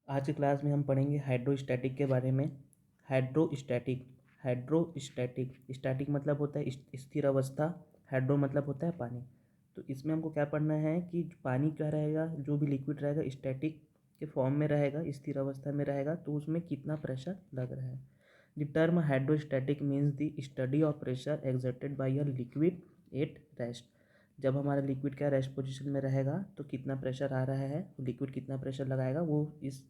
आज की क्लास में हम पढ़ेंगे हाइड्रोस्टैटिक के बारे में। हाइड्रोस्टैटिक स्टैटिक मतलब होता है स्थिर अवस्था, हाइड्रो मतलब होता है पानी। तो इसमें हमको क्या पढ़ना है कि पानी क्या रहेगा, जो भी लिक्विड रहेगा स्टैटिक के फॉर्म में रहेगा, स्थिर अवस्था में रहेगा, तो उसमें कितना प्रेशर लग रहा है। The term hydrostatic means the study of pressure exerted by a liquid at rest. जब हमारा लिक्विड क्या रेस्ट पोजीशन में रहेगा तो कितना प्रेशर आ रहा है, लिक्विड कितना प्रेशर लगाएगा, वो इस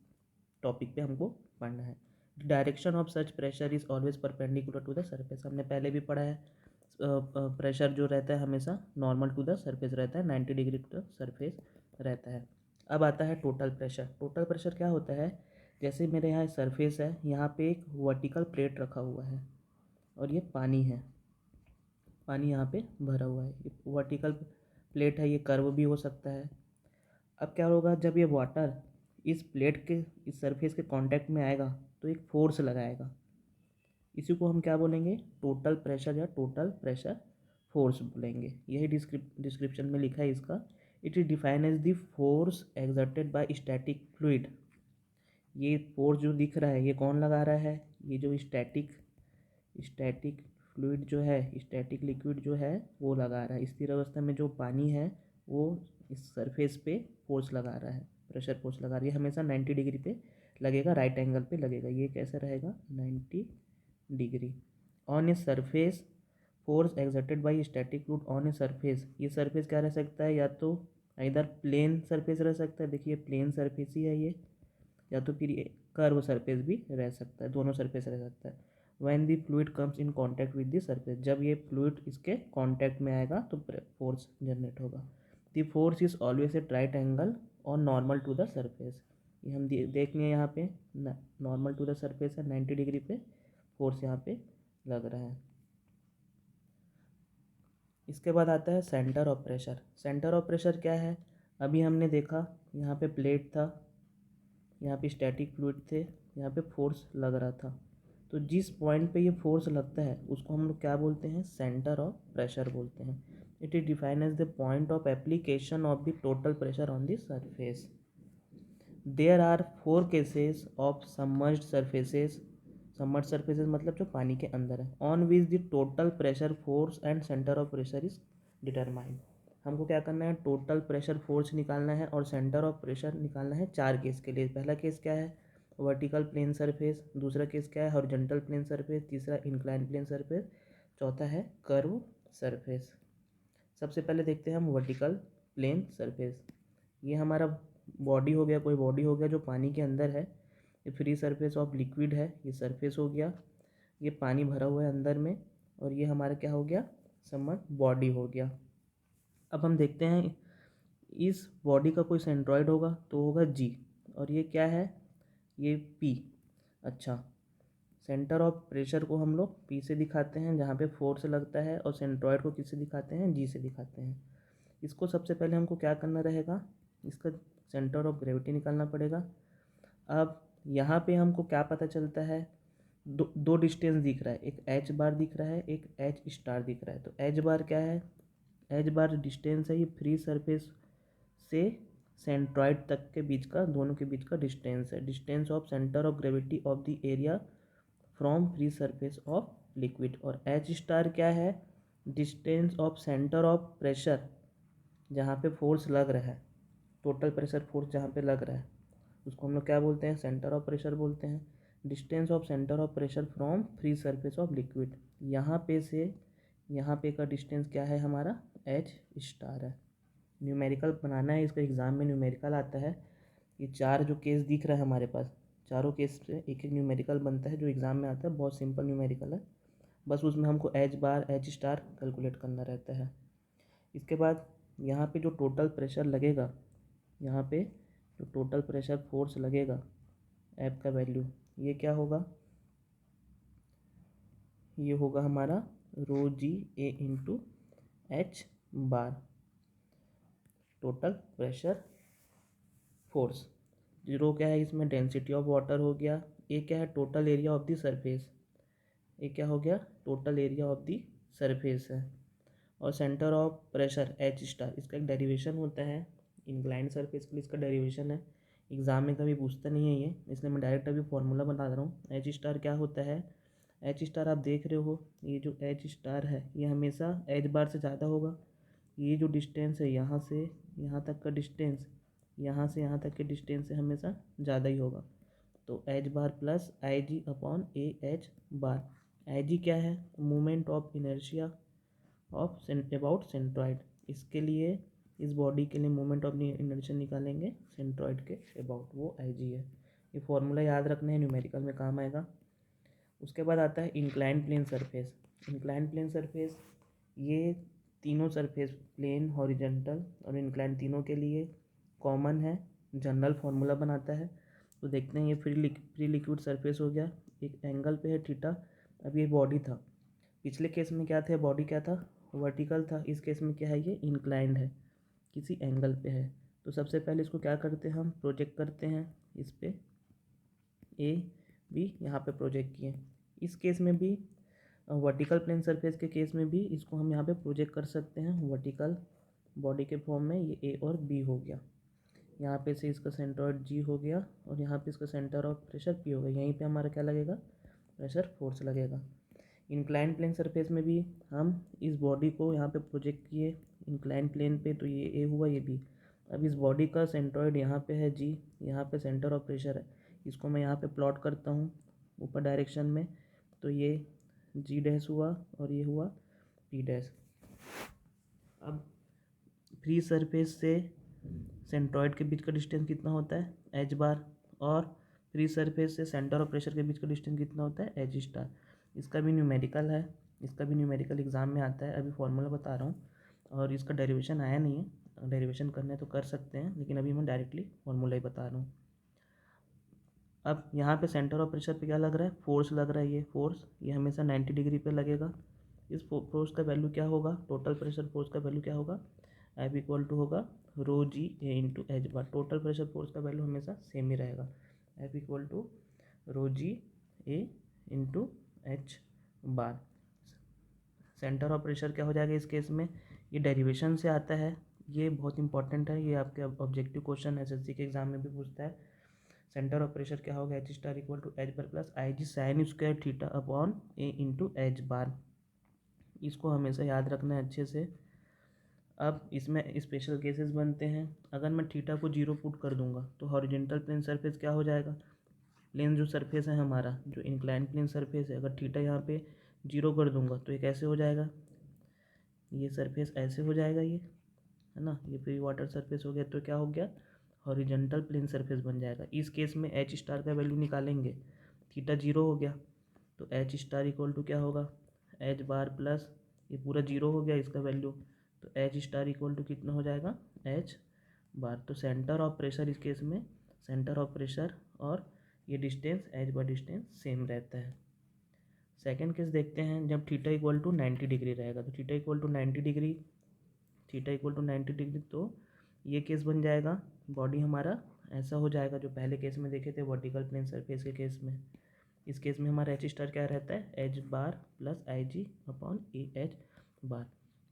टॉपिक पे हमको पढ़ना है। Direction of such pressure is always perpendicular to the surface. हमने पहले भी पढ़ा है, प्रेशर जो रहता है हमेशा नॉर्मल टू द सरफेस रहता है, 90 डिग्री टू द सरफेस रहता है। अब आता है टोटल प्रेशर। टोटल प्रेशर क्या होता है, जैसे मेरे यहाँ सरफेस है, यहाँ पे एक वर्टिकल प्लेट रखा हुआ है और ये पानी है, पानी यहाँ पे भरा हुआ है, ये वर्टिकल प्लेट है, ये कर्व भी हो सकता है। अब क्या होगा, जब ये वाटर इस प्लेट के इस सरफेस के कांटेक्ट में आएगा तो एक फोर्स लगाएगा, इसी को हम क्या बोलेंगे, टोटल प्रेशर या टोटल प्रेशर फोर्स बोलेंगे। यही डिस्क्रिप्शन में लिखा है इसका। It is define as the force exerted by static fluid. ये फोर्स जो दिख रहा है ये कौन लगा रहा है, ये जो स्टैटिक फ्लूइड जो है, स्टैटिक लिक्विड जो है वो लगा रहा है। स्थिर अवस्था में जो पानी है वो इस सरफेस पे फोर्स लगा रहा है, प्रेशर फोर्स लगा रही है, हमेशा 90 डिग्री पे लगेगा, राइट एंगल पे लगेगा। ये कैसे रहेगा, 90 degree on a surface. Force exerted by static fluid on a surface. ये सरफेस क्या रह सकता है, या तो इधर प्लेन सरफेस रह सकता है, देखिए प्लेन सरफेस ही है ये, या तो फिर ये कर्व सरफेस भी रह सकता है, दोनों सरफेस रह सकता है। When the fluid comes in contact with the surface, जब ये फ्लूइड इसके कांटेक्ट में आएगा तो फोर्स जनरेट होगा। The force is always at right angle और नॉर्मल टू द सरफेस। ये हम देख लिए यहाँ पे नॉर्मल टू द सरफेस है, 90 डिग्री पे फोर्स यहाँ पे लग रहा है। इसके बाद आता है centre of pressure. Centre of pressure क्या है, अभी हमने देखा यहाँ पे प्लेट था, यहाँ पे स्टैटिक फ्लूइड थे, यहाँ पे फोर्स लग रहा था, तो जिस पॉइंट पे ये फोर्स लगता है उसको हम लोग क्या बोलते हैं, सेंटर ऑफ प्रेशर बोलते हैं। It is defined as the point of application of the total pressure on the surface. There are 4 cases of submerged surfaces. Submerged surfaces मतलब जो पानी के अंदर है, on which the total pressure force and centre of pressure is determined. हमको क्या करना है, टोटल प्रेशर फोर्स निकालना है और सेंटर ऑफ प्रेशर निकालना है 4 केस के लिए। पहला केस क्या है, वर्टिकल प्लेन सरफेस, दूसरा केस क्या है, हॉरिजॉन्टल प्लेन सरफेस, तीसरा इंक्लाइन प्लेन सरफेस, चौथा है कर्व सरफेस। सबसे पहले देखते हैं हम वर्टिकल प्लेन सरफेस। ये हमारा बॉडी हो गया, कोई बॉडी हो गया जो पानी के अंदर है, ये फ्री सरफेस ऑफ लिक्विड है, ये सरफेस हो गया, ये पानी भरा हुआ है अंदर में, और ये हमारा क्या हो गया, सबमर्ज्ड बॉडी हो गया। अब हम देखते हैं इस बॉडी का कोई सेंट्रॉइड होगा तो होगा जी, और ये क्या है, ये पी। अच्छा, सेंटर ऑफ प्रेशर को हम लोग पी से दिखाते हैं जहाँ पे फोर्स लगता है, और सेंट्रॉइड को किससे दिखाते हैं, जी से दिखाते हैं। इसको सबसे पहले हमको क्या करना रहेगा, इसका सेंटर ऑफ ग्रेविटी निकालना पड़ेगा। अब यहाँ पे हमको क्या पता चलता है, दो डिस्टेंस दिख रहा है, एक एच बार दिख रहा है, एक एच स्टार दिख रहा है। तो एच बार क्या है, एच बार डिस्टेंस है, ये फ्री सरफेस से सेंट्रॉइड तक के बीच का, दोनों के बीच का डिस्टेंस है, distance of centre of gravity of the area from free surface of liquid. और एच स्टार क्या है, distance of centre of pressure जहाँ पे फोर्स लग रहा है, टोटल प्रेशर फोर्स जहाँ पे लग रहा है उसको हम लोग क्या बोलते हैं, सेंटर ऑफ प्रेशर बोलते हैं। Distance of centre of pressure from free surface of liquid, यहाँ पे से यहाँ पे का डिस्टेंस क्या है हमारा, एच स्टार है। न्यूमेरिकल बनाना है, इसका एग्ज़ाम में न्यूमेरिकल आता है। ये 4 जो केस दिख रहा है हमारे पास, चारों केस से एक एक न्यूमेरिकल बनता है जो एग्ज़ाम में आता है, बहुत सिंपल न्यूमेरिकल है, बस उसमें हमको एच बार एच स्टार कैलकुलेट करना रहता है। इसके बाद यहाँ पे जो टोटल प्रेशर लगेगा, यहाँ पे जो टोटल प्रेशर फोर्स लगेगा, एफ का वैल्यू ये क्या होगा, ये होगा हमारा रो जी A into H bar, total pressure force. रो क्या है इसमें, डेंसिटी ऑफ वाटर हो गया, ये क्या है, total area of the surface, ये क्या हो गया, total area of the surface है। और centre of pressure H star, इसका एक डेरिवेशन होता है, इंक्लाइंड सरफेस के लिए इसका डेरिवेशन है एग्ज़ाम में कभी पूछता नहीं है ये, इसलिए मैं डायरेक्ट अभी फॉर्मूला बता रहा हूँ। एच स्टार क्या होता है? एच स्टार आप देख रहे हो, ये जो एच स्टार है ये हमेशा एच बार से ज़्यादा होगा। ये जो डिस्टेंस है यहाँ से यहाँ तक का डिस्टेंस, यहाँ से यहाँ तक के डिस्टेंस से हमेशा ज़्यादा ही होगा। तो H bar plus I G upon A H bar. I G क्या है? Moment of inertia of about centroid. इसके लिए, इस बॉडी के लिए मोमेंट ऑफ इनर्शिया निकालेंगे सेंट्रॉइड के अबाउट, वो आई जी है। ये फॉर्मूला याद रखना है, न्यूमेरिकल में काम आएगा। उसके बाद आता है incline plane surface. Incline plane surface, ये तीनों सरफेस प्लेन, हॉरिजेंटल और इंक्लाइन तीनों के लिए कॉमन है, जनरल फार्मूला बनाता है। तो देखते हैं, ये फ्री लिक्विड सरफेस हो गया, एक एंगल पे है थीटा। अब ये बॉडी था, पिछले केस में क्या थे? बॉडी क्या था? वर्टिकल था। इस केस में क्या है? ये इंक्लाइंड है, किसी एंगल पे है। तो सबसे पहले इसको क्या करते हैं? हम प्रोजेक्ट करते हैं इस पे, ए बी यहाँ पे प्रोजेक्ट किए। इस केस में भी, वर्टिकल प्लेन सरफेस के केस में भी इसको हम यहाँ पे प्रोजेक्ट कर सकते हैं वर्टिकल बॉडी के फॉर्म में। ये ए और बी हो गया, यहाँ पे से इसका सेंट्रॉइड जी हो गया और यहाँ पे इसका सेंटर ऑफ प्रेशर पी हो गया। यहीं पे हमारा क्या लगेगा? प्रेशर फोर्स लगेगा। इंक्लाइन प्लेन सरफेस में भी हम इस बॉडी को यहाँ पे प्रोजेक्ट किए इंक्लाइन प्लेन पे, तो ये ए हुआ, ये बी। अब इस बॉडी का सेंट्रॉइड यहाँ पे है जी, यहाँ पे सेंटर ऑफ प्रेशर है। इसको मैं यहाँ पे प्लॉट करता हूँ ऊपर डायरेक्शन में, तो ये जी डैश हुआ और ये हुआ पी डैश। अब फ्री सरफेस से सेंट्रॉइड के बीच का डिस्टेंस कितना होता है? H bar. और फ्री सरफेस से सेंटर ऑफ प्रेशर के बीच का डिस्टेंस कितना होता है? H star. इसका भी न्यूमेरिकल है, इसका भी न्यूमेरिकल एग्जाम में आता है। अभी फॉर्मूला बता रहा हूँ, और इसका डेरिवेशन आया नहीं है, डेरिवेशन करना है तो कर सकते हैं, लेकिन अभी मैं डायरेक्टली फॉर्मूला ही बता रहा हूँ। अब यहाँ पे सेंटर ऑफ प्रेशर पे क्या लग रहा है? फोर्स लग रहा है। ये फोर्स, ये हमेशा 90 डिग्री पे लगेगा। इस फोर्स का वैल्यू क्या होगा? टोटल प्रेशर फोर्स का वैल्यू क्या होगा? एफ इक्वल टू होगा rho ji A into H bar. Total pressure force का वैल्यू हमेशा सेम ही रहेगा, F equal to rho ji A into H bar. Centre of pressure क्या हो जाएगा इस केस में? ये डेरिवेशन से आता है, ये बहुत इंपॉर्टेंट है, ये आपके ऑब्जेक्टिव क्वेश्चन एसएससी के एग्जाम में भी पूछता है। सेंटर ऑफ प्रेशर क्या होगा? H star equal to H bar plus I G sine square theta upon A into H bar. इसको हमेशा याद रखना है अच्छे से। अब इसमें स्पेशल केसेस बनते हैं। अगर मैं थीटा को 0 पुट कर दूंगा तो हॉरिजेंटल प्लेन सरफेस क्या हो जाएगा? प्लेन जो सरफेस है हमारा, जो इंक्लाइन प्लेन सरफेस है, अगर थीटा यहाँ पे 0 कर दूंगा तो ये कैसे हो जाएगा? ये सरफेस ऐसे हो जाएगा, ये है ना, ये फ्री वाटर सरफेस हो गया। तो क्या हो गया? हॉरिजेंटल प्लेन सरफेस बन जाएगा। इस केस में एच स्टार का वैल्यू निकालेंगे, थीटा 0 हो गया, तो एच स्टार इक्वल टू क्या होगा? एच बार प्लस, ये पूरा 0 हो गया इसका वैल्यू, तो एच स्टार इक्वल टू कितना हो जाएगा? H bar. तो सेंटर ऑफ प्रेशर इस केस में, सेंटर ऑफ प्रेशर और ये डिस्टेंस एच बार डिस्टेंस सेम रहता है। सेकेंड केस देखते हैं, जब थीटा इक्वल टू 90 डिग्री रहेगा। तो theta equal to 90 degree, theta equal to 90 degree, तो ये केस बन जाएगा, बॉडी हमारा ऐसा हो जाएगा जो पहले केस में देखे थे वर्टिकल प्लेन सरफेस के केस में। इस केस में हमारा एच स्टार क्या रहता है? H bar plus I G upon A H bar.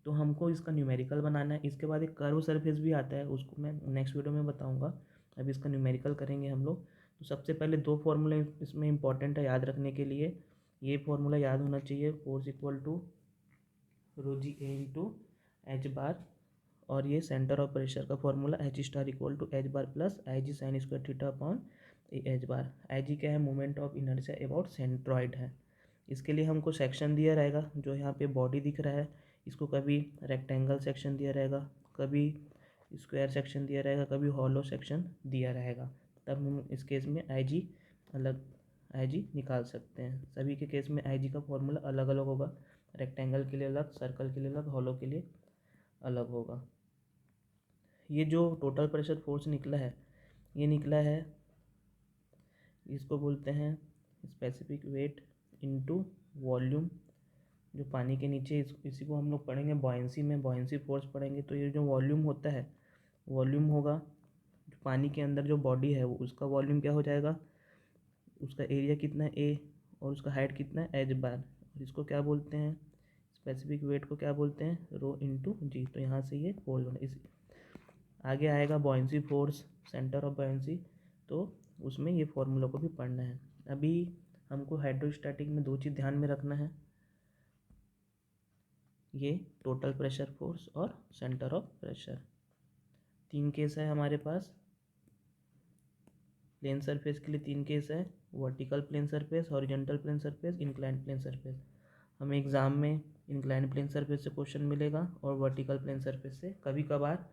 तो हमको इसका न्यूमेरिकल बनाना है। इसके बाद एक कर्व सरफेस भी आता है, उसको मैं नेक्स्ट वीडियो में बताऊंगा। अभी इसका न्यूमेरिकल करेंगे हम लोग। तो सबसे पहले दो फॉर्मूले इसमें इंपॉर्टेंट है याद रखने के लिए। ये फॉर्मूला याद होना चाहिए, force equal to rho ji A into H bar, और ये सेंटर ऑफ प्रेशर का formula H star equal to H bar plus I G sine square theta upon H bar. I G क्या है? Moment of inertia about centroid है। इसके लिए हमको section दिया रहेगा, जो यहाँ पे बॉडी दिख रहा है, इसको कभी रेक्टेंगल सेक्शन दिया रहेगा, कभी स्क्वायर सेक्शन दिया रहेगा, कभी हॉलो सेक्शन दिया रहेगा। तब हम इस केस में आई जी अलग, आई जी निकाल सकते हैं। सभी के केस में आई जी का फॉर्मूला अलग अलग होगा, रेक्टेंगल के लिए अलग, सर्कल के लिए अलग, हॉलो के लिए अलग होगा। ये जो टोटल प्रेशर फोर्स निकला है, ये निकला है, इसको बोलते हैं स्पेसिफिक वेट इनटू वॉल्यूम। जो पानी के नीचे, इसी को हम लोग पढ़ेंगे बॉयंसी में, बॉयंसी फोर्स पढ़ेंगे। तो ये जो वॉल्यूम होता है, वॉल्यूम होगा जो पानी के अंदर जो बॉडी है, वो उसका वॉल्यूम क्या हो जाएगा? उसका एरिया कितना है? ए, और उसका हाइट कितना है? H bar. और इसको क्या बोलते हैं? स्पेसिफिक वेट को क्या बोलते हैं? रो इंटू जी। तो यहाँ से ये फोर्स बना। इस आगे आएगा buoyancy force, centre of buoyancy. तो उसमें ये फॉर्मूला को भी पढ़ना है। अभी हमको हाइड्रोस्टैटिक में 2 चीज़ ध्यान में रखना है, ये टोटल प्रेशर फोर्स और सेंटर ऑफ प्रेशर। 3 केस है हमारे पास, प्लेन सरफेस के लिए 3 केस है, vertical plane surface, horizontal plane surface, inclined plane surface. हमें एग्ज़ाम में इंक्लाइंड प्लेन सरफेस से क्वेश्चन मिलेगा और वर्टिकल प्लेन सरफेस से, कभी कभार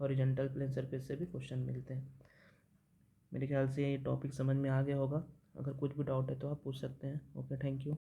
हॉरिजॉन्टल प्लेन सरफेस से भी क्वेश्चन मिलते हैं। मेरे ख्याल से ये टॉपिक समझ में आ गया होगा। अगर कुछ भी डाउट है तो आप पूछ सकते हैं। Okay, thank you.